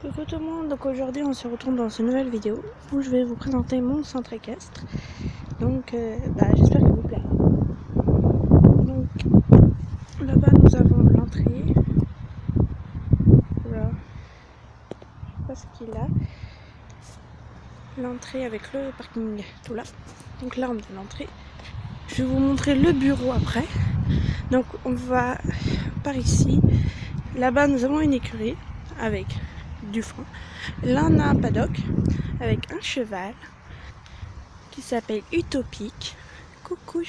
Coucou tout le monde, donc aujourd'hui on se retrouve dans une nouvelle vidéo où je vais vous présenter mon centre équestre. Donc j'espère qu'il vous plaira. Donc là-bas nous avons l'entrée. Voilà. Je sais pas ce qu'il a. L'entrée avec le parking tout là. Donc là on est à l'entrée. Je vais vous montrer le bureau après. Donc on va par ici. Là-bas nous avons une écurie avec du foin. Là on a un paddock avec un cheval qui s'appelle Utopique. Coucou.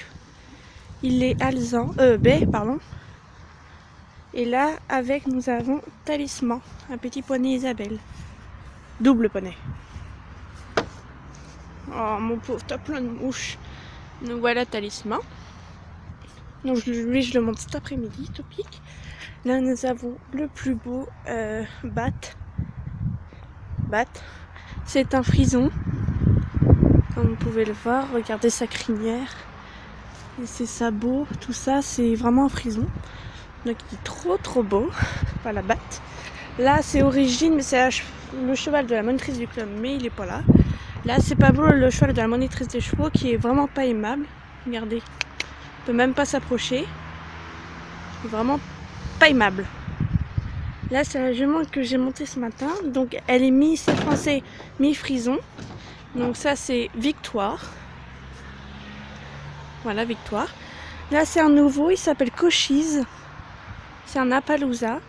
Il est alezan, baie, pardon. Et là, avec, nous avons Talisman, un petit poney Isabelle. Double poney. Oh mon pauvre, t'as plein de mouches. Donc voilà Talisman. Donc lui, je le montre cet après-midi, Utopique. Là, nous avons le plus beau Bat. C'est un frison. Comme vous pouvez le voir, regardez sa crinière. Et ses sabots, tout ça, c'est vraiment un frison. Donc il est trop beau. Voilà, Bat. Là, c'est Origine, mais c'est le cheval de la monitrice du club, mais il est pas là. Là, c'est Pablo, le cheval de la monitrice des chevaux, qui est vraiment pas aimable. Regardez, il peut même pas s'approcher. Il est vraiment pas aimable. Là, c'est la jument que j'ai montée ce matin. Donc, elle est mi-français, mi-frison. Donc ça, c'est Victoire. Voilà, Victoire. Là, c'est un nouveau, il s'appelle Cochise. C'est un Appaloosa.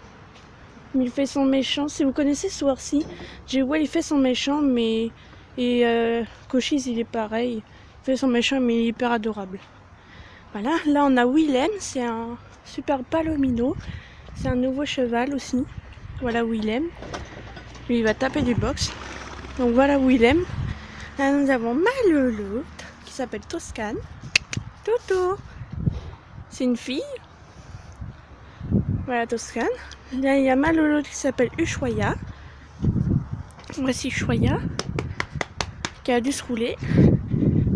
Il fait son méchant. Si vous connaissez Swarzy, il fait son méchant, mais... Et Cochise, il est pareil. Il fait son méchant, mais il est hyper adorable. Voilà, là on a Willem, c'est un super palomino. C'est un nouveau cheval aussi. Voilà Willem. Lui, il va taper du box. Donc voilà Willem. Là, nous avons Malolo, qui s'appelle Toscane. Toto. C'est une fille. Voilà Toscane. Là, il y a Malolo qui s'appelle Ushuaïa. Voici Ushuaïa, qui a dû se rouler.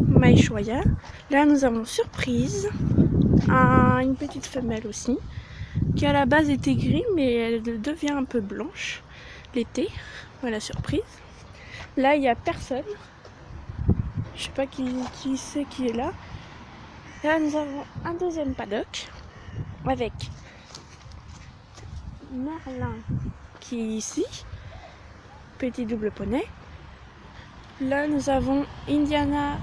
Maïchoya. Là, nous avons Surprise. Une petite femelle aussi, qui à la base était gris, mais elle devient un peu blanche l'été. Voilà, Surprise. Là, il n'y a personne. Je sais pas qui c'est qui est là. Là, nous avons un deuxième paddock avec Merlin qui est ici. Petit double poney. Là, nous avons Indiana,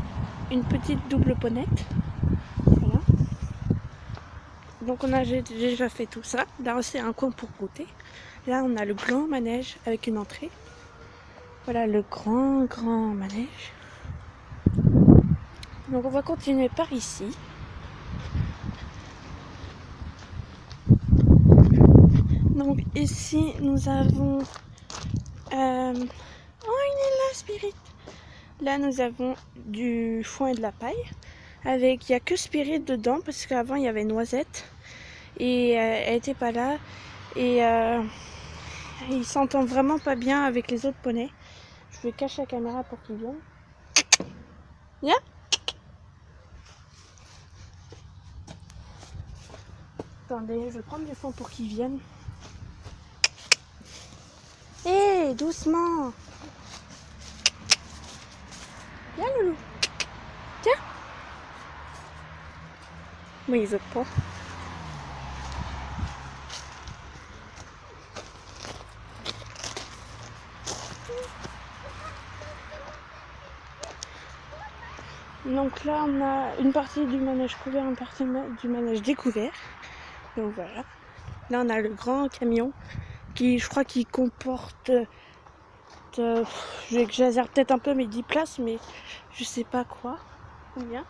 une petite double ponette. Voilà. Donc, on a déjà fait tout ça. Là, c'est un coin pour goûter. Là, on a le grand manège avec une entrée. Voilà le grand manège. Donc, on va continuer par ici. Donc, ici, nous avons... Oh, il est là, Spirit! Là, nous avons du foin et de la paille. Il n'y a que Spirit dedans, parce qu'avant, il y avait Noisette. Et elle n'était pas là. Et il s'entend vraiment pas bien avec les autres poneys. Je vais cacher la caméra pour qu'ils viennent. Viens! Attendez, je vais prendre du fond pour qu'ils viennent. Hé, doucement! Viens, loulou! Tiens! Mais il veut pas. Donc là, on a une partie du manège couvert, une partie du manège découvert. Donc voilà. Là, on a le grand camion qui, je crois, qui comporte... j'exagère peut-être un peu, mais 10 places, mais je sais pas quoi. Combien.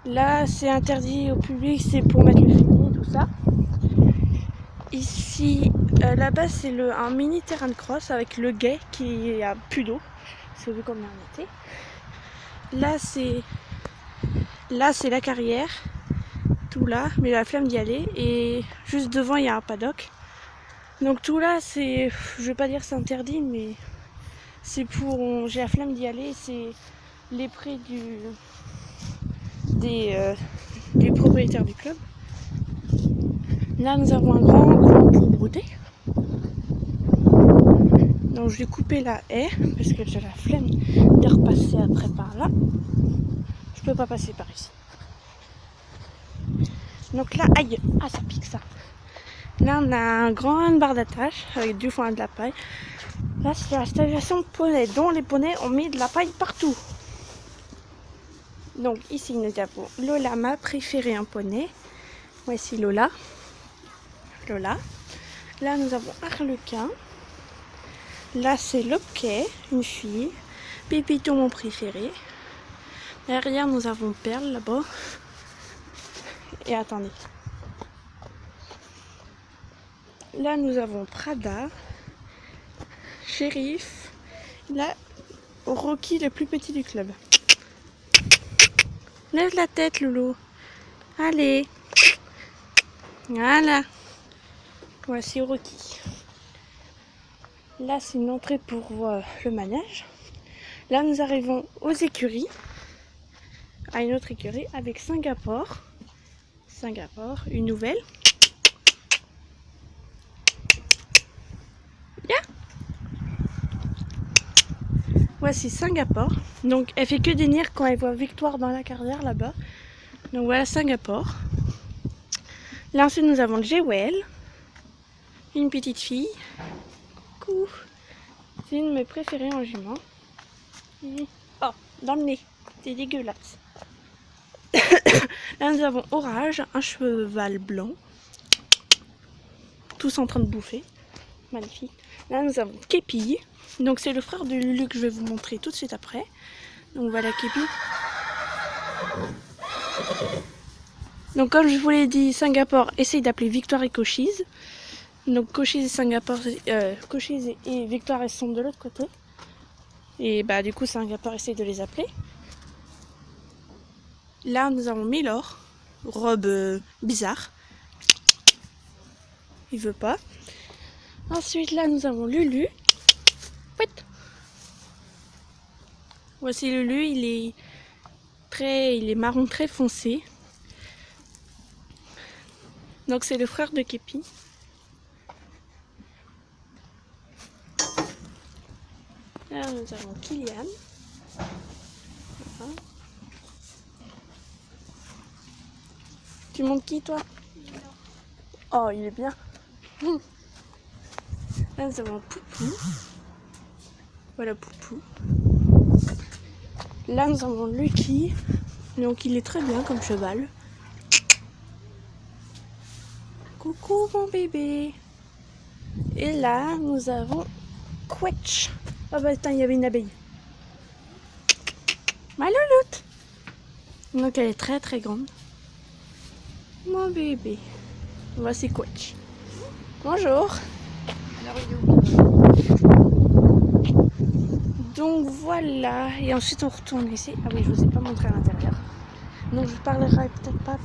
Là, c'est interdit au public, c'est pour mettre le fumier, tout ça. Ici, là-bas, c'est un mini terrain de cross avec le guet qui a plus d'eau. C'est vu combien on était. Là, c'est la carrière. Tout là, mais la flemme d'y aller. Et juste devant, il y a un paddock. Donc tout là, c'est... Je vais pas dire c'est interdit, mais... C'est pour... J'ai la flemme d'y aller. C'est les prix des propriétaires du club. Là, nous avons un grand coin pour brouter. Donc je vais couper la haie parce que j'ai la flemme de repasser après par là. Je peux pas passer par ici. Donc là, aïe, ah ça pique ça. Là on a un grand barre d'attache avec du foin et de la paille. Là c'est la stabilisation de poney, dont les poneys ont mis de la paille partout. Donc ici nous avons Lola, ma préférée en poney. Voici Lola. Lola. Là nous avons Arlequin. Là c'est Loquet, une fille. Pépito mon préféré. Derrière nous avons Perle là-bas. Et attendez. Là nous avons Prada. Shérif. Là Rocky, le plus petit du club. Lève la tête Loulou. Allez. Voilà. Voici Rocky. Là c'est une entrée pour le manège. Là nous arrivons aux écuries. À une autre écurie avec Singapour. Singapour, une nouvelle. Yeah. Voici Singapour. Donc elle fait que dénir quand elle voit Victoire dans la carrière là-bas. Donc voilà Singapour. Là ensuite nous avons Jewel. Une petite fille. Coucou. C'est une de mes préférées en jument. Oh, dans le nez. C'est dégueulasse. Là nous avons Orage, un cheval blanc. Tous en train de bouffer. Magnifique. Là nous avons Képi. Donc c'est le frère de Lulu que je vais vous montrer tout de suite après. Donc voilà Képi. Donc comme je vous l'ai dit, Singapour essaye d'appeler Victoire et Cochise. Donc Cochise et Singapour, Cochise et Victoire elles sont de l'autre côté. Et bah du coup Singapour essaye de les appeler. Là nous avons Milor, robe bizarre. Il veut pas. Ensuite là nous avons Lulu. Voici Lulu, il est marron très foncé. Donc c'est le frère de Képi. Là nous avons Kylian. Voilà. Tu montes qui toi? Oh il est bien. Là nous avons Poupou. Voilà Poupou. Là nous avons Lucky. Donc il est très bien comme cheval. Coucou mon bébé. Et là nous avons Quetch. Oh bah attends, il y avait une abeille. Ma louloute. Donc elle est très très grande. Mon bébé. Voici Quetch. Bonjour. Donc voilà. Et ensuite on retourne ici. Ah oui, je vous ai pas montré à l'intérieur. Donc je parlerai peut-être pas parce